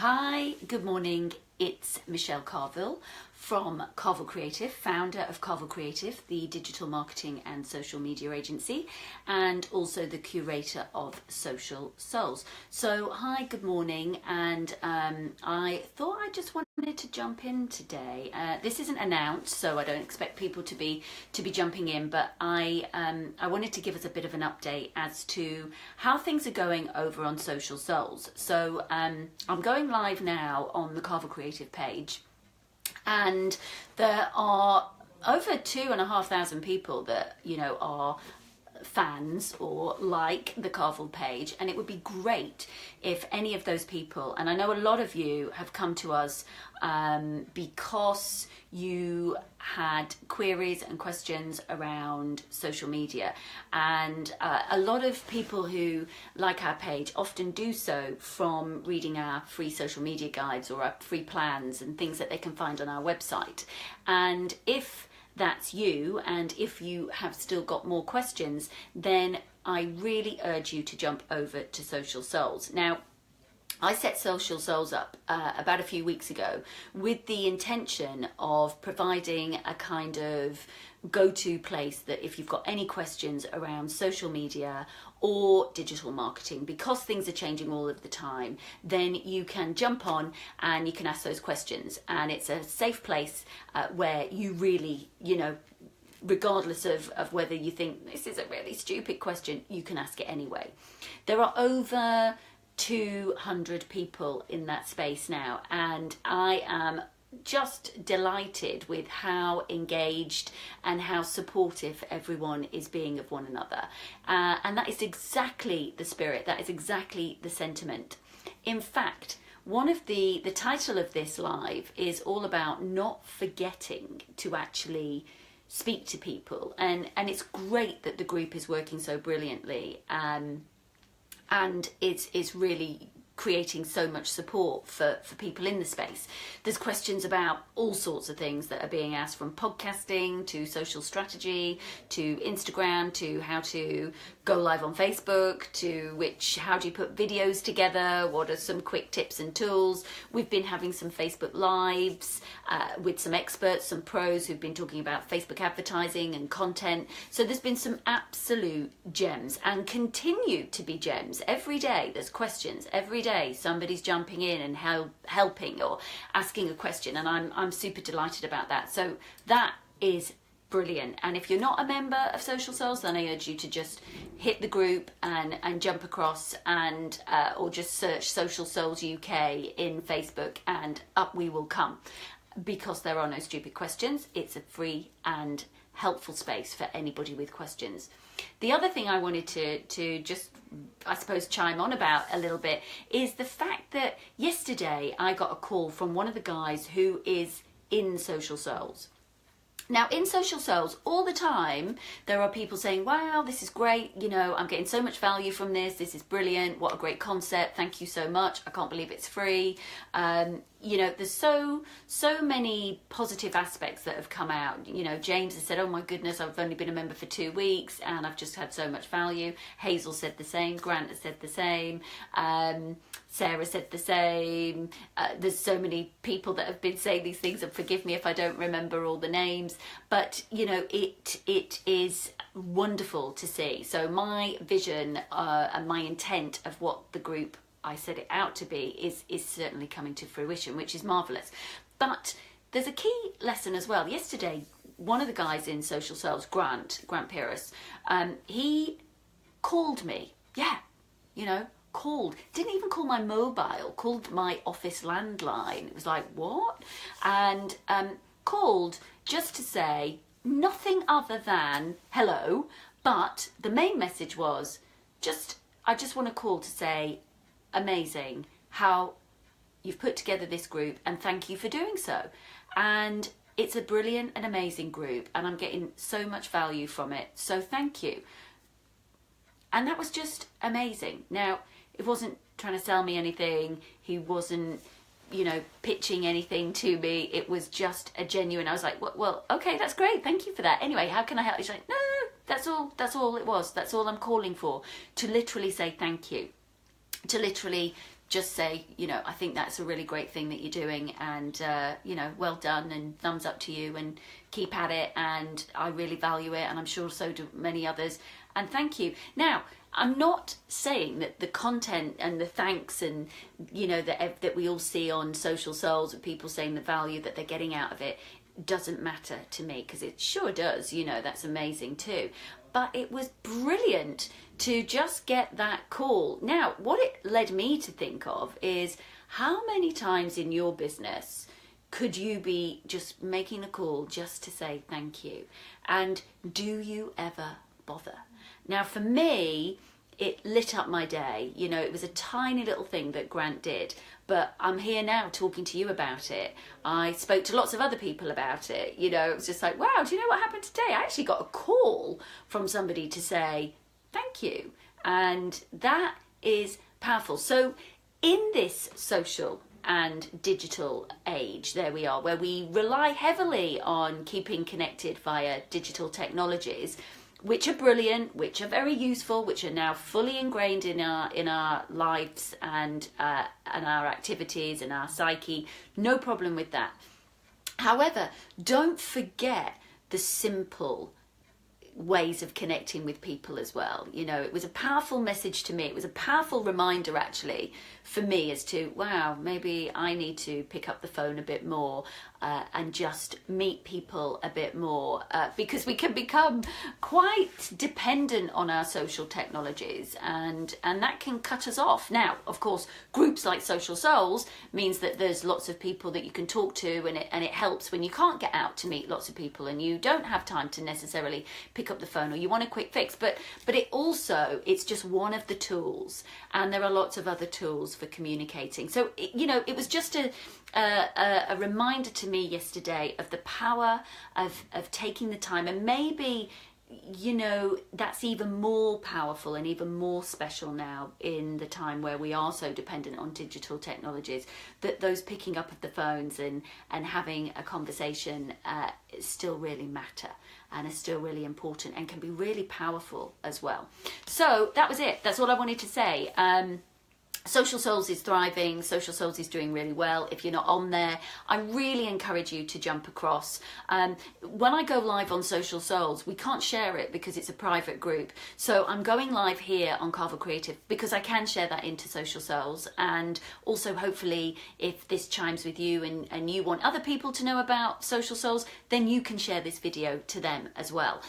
Hi, good morning. It's Michelle Carville from Carville Creative, founder of Carville Creative, the digital marketing and social media agency, and also the curator of Social Souls. So, hi, good morning, and I thought I just wanted to jump in today. This isn't announced, so I don't expect people to be jumping in, but I wanted to give us a bit of an update as to how things are going over on Social Souls. So I'm going live now on the Carville Creative page, and there are over 2,500 people that are fans or like the Carville page, and it would be great if any of those people, and I know a lot of you have come to us because you had queries and questions around social media, and a lot of people who like our page often do so from reading our free social media guides or our free plans and things that they can find on our website. And if that's you, and if you have still got more questions, then I really urge you to jump over to Social Souls. Now, I set Social Souls up about a few weeks ago with the intention of providing a kind of go-to place that if you've got any questions around social media or digital marketing, because things are changing all of the time, then you can jump on and you can ask those questions. And it's a safe place where you really, regardless of whether you think this is a really stupid question, you can ask it anyway. There are over 200 people in that space now, and I am just delighted with how engaged and how supportive everyone is being of one another, and that is exactly the spirit, that is exactly the sentiment. In fact, one of the title of this live is all about not forgetting to actually speak to people, and it's great that the group is working so brilliantly, and it's really creating so much support for people in the space. There's questions about all sorts of things that are being asked, from podcasting to social strategy to Instagram to how to go live on Facebook to how do you put videos together, what are some quick tips and tools. We've been having some Facebook lives with some experts, some pros who've been talking about Facebook advertising and content. So there's been some absolute gems and continue to be gems. Every day there's questions, every day somebody's jumping in and helping or asking a question, and I'm super delighted about that. So that is brilliant. And if you're not a member of Social Souls, then I urge you to just hit the group and jump across, and or just search Social Souls UK in Facebook and up we will come, because there are no stupid questions. It's a free and helpful space for anybody with questions. The other thing I wanted to just, I suppose, chime on about a little bit is the fact that yesterday I got a call from one of the guys who is in Social Souls. Now, in Social Souls, all the time, there are people saying, wow, this is great, I'm getting so much value from this is brilliant, what a great concept, thank you so much, I can't believe it's free. There's so many positive aspects that have come out. James has said, oh my goodness, I've only been a member for 2 weeks and I've just had so much value. Hazel said the same, Grant has said the same, Sarah said the same. There's so many people that have been saying these things, and forgive me if I don't remember all the names, but it is wonderful to see. So my vision and my intent of what the group I set it out to be is certainly coming to fruition, which is marvellous. But there's a key lesson as well. Yesterday, one of the guys in Social Souls, Grant Pyrrhus, he called me. Called. Didn't even call my mobile, called my office landline. It was like, what? And called just to say nothing other than hello, but the main message was I just want to call to say amazing how you've put together this group, and thank you for doing so. And it's a brilliant and amazing group, and I'm getting so much value from it, so thank you. And that was just amazing. Now, it wasn't trying to sell me anything, he wasn't pitching anything to me, it was just a genuine, I was like, well, okay, that's great, thank you for that. Anyway, how can I help? He's like, no, that's all it was, that's all I'm calling for, to literally say thank you, to literally just say, you know, I think that's a really great thing that you're doing, and you know, well done, and thumbs up to you, and keep at it, and I really value it, and I'm sure so do many others, and thank you. Now, I'm not saying that the content and the thanks and, you know, that we all see on Social Souls of people saying the value that they're getting out of it doesn't matter to me, because it sure does, you know, that's amazing too. But it was brilliant to just get that call. Now, what it led me to think of is, how many times in your business could you be just making a call just to say thank you? And do you ever bother? Now, for me, it lit up my day. You know, it was a tiny little thing that Grant did, but I'm here now talking to you about it. I spoke to lots of other people about it. You know, it was just like, wow, do you know what happened today? I actually got a call from somebody to say thank you. And that is powerful. So in this social and digital age, there we are, where we rely heavily on keeping connected via digital technologies, which are brilliant, which are very useful, which are now fully ingrained in our lives and our activities and our psyche. No problem with that. However, don't forget the simple ways of connecting with people as well. You know, it was a powerful message to me. It was a powerful reminder, actually, for me, as to, wow, maybe I need to pick up the phone a bit more and just meet people a bit more, because we can become quite dependent on our social technologies, and that can cut us off. Now, of course, groups like Social Souls means that there's lots of people that you can talk to, and it helps when you can't get out to meet lots of people and you don't have time to necessarily pick up the phone, or you want a quick fix. But it also, it's just one of the tools, and there are lots of other tools for communicating. So you know, it was just a reminder to me yesterday of the power of taking the time, and maybe, you know, that's even more powerful and even more special now in the time where we are so dependent on digital technologies, that those picking up of the phones and having a conversation still really matter, and are still really important, and can be really powerful as well. So that was it. That's all I wanted to say. Social Souls is thriving. Social Souls is doing really well. If you're not on there, I really encourage you to jump across. When I go live on Social Souls, we can't share it because it's a private group. So I'm going live here on Carvel Creative because I can share that into Social Souls. And also, hopefully, if this chimes with you and you want other people to know about Social Souls, then you can share this video to them as well.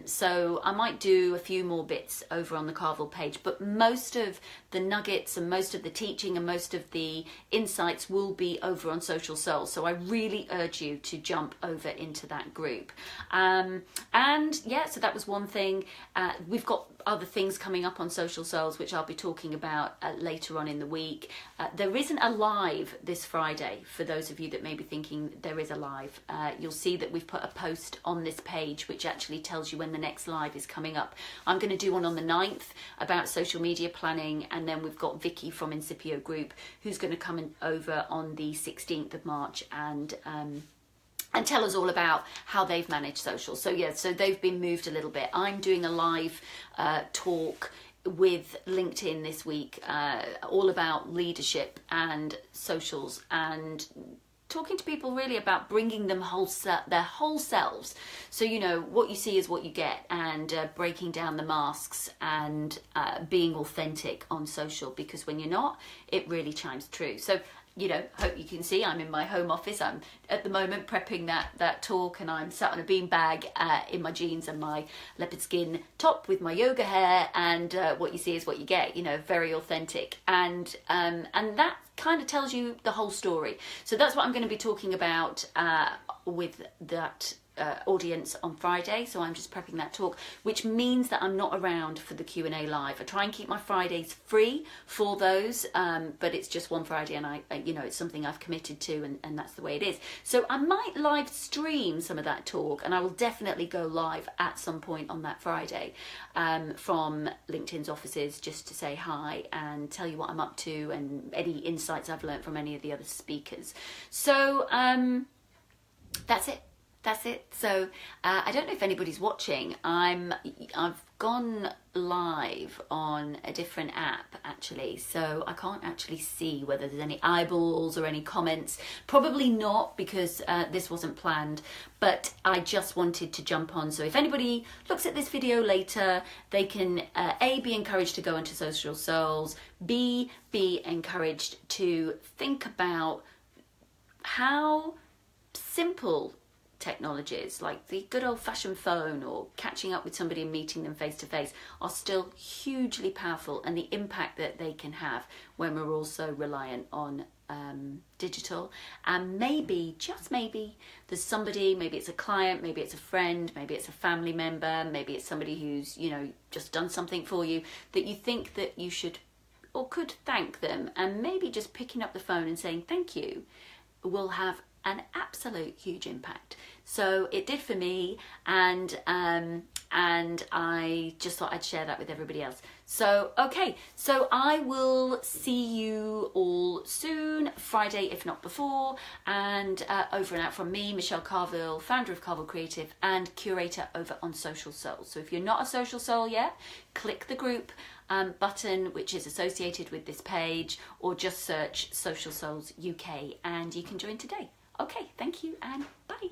So I might do a few more bits over on the Carvel page, but most of the nuggets and most of the teaching and most of the insights will be over on Social Souls. So I really urge you to jump over into that group. And yeah, so that was one thing. We've got other things coming up on Social Souls, which I'll be talking about later on in the week. There isn't a live this Friday, for those of you that may be thinking there is a live. You'll see that we've put a post on this page which actually tells you when the next live is coming up. I'm going to do one on the 9th about social media planning, and then we've got Vicky from Incipio Group who's going to come over on the 16th of March and tell us all about how they've managed social. So yeah, so they've been moved a little bit. I'm doing a live talk with LinkedIn this week, all about leadership and socials, and talking to people really about bringing them their whole selves. So, you know, what you see is what you get, and breaking down the masks and being authentic on social, because when you're not, it really chimes true. So, you know, hope you can see I'm in my home office. I'm at the moment prepping that talk, and I'm sat on a beanbag in my jeans and my leopard skin top with my yoga hair, and what you see is what you get, you know, very authentic. And that kind of tells you the whole story. So that's what I'm going to be talking about with that audience on Friday. So I'm just prepping that talk, which means that I'm not around for the Q&A live. I try and keep my Fridays free for those, but it's just one Friday, and I you know, it's something I've committed to, and that's the way it is. So I might live stream some of that talk, and I will definitely go live at some point on that Friday from LinkedIn's offices, just to say hi and tell you what I'm up to and any insights I've learned from any of the other speakers. So that's it. That's it. So I don't know if anybody's watching. I've gone live on a different app actually, so I can't actually see whether there's any eyeballs or any comments. Probably not, because this wasn't planned, but I just wanted to jump on. So if anybody looks at this video later, they can A, be encouraged to go into Social Souls, B, be encouraged to think about how simple technologies like the good old-fashioned phone or catching up with somebody and meeting them face to face are still hugely powerful, and the impact that they can have when we're also reliant on digital. And maybe, just maybe, there's somebody, maybe it's a client, maybe it's a friend, maybe it's a family member, maybe it's somebody who's, you know, just done something for you, that you think that you should or could thank them, and maybe just picking up the phone and saying thank you will have an absolute huge impact. So it did for me, and I just thought I'd share that with everybody else. So okay, so I will see you all soon, Friday if not before, and over and out from me, Michelle Carville, founder of Carville Creative and curator over on Social Souls. So if you're not a Social Soul yet, click the group button which is associated with this page, or just search Social Souls UK and you can join today. Okay, thank you and bye.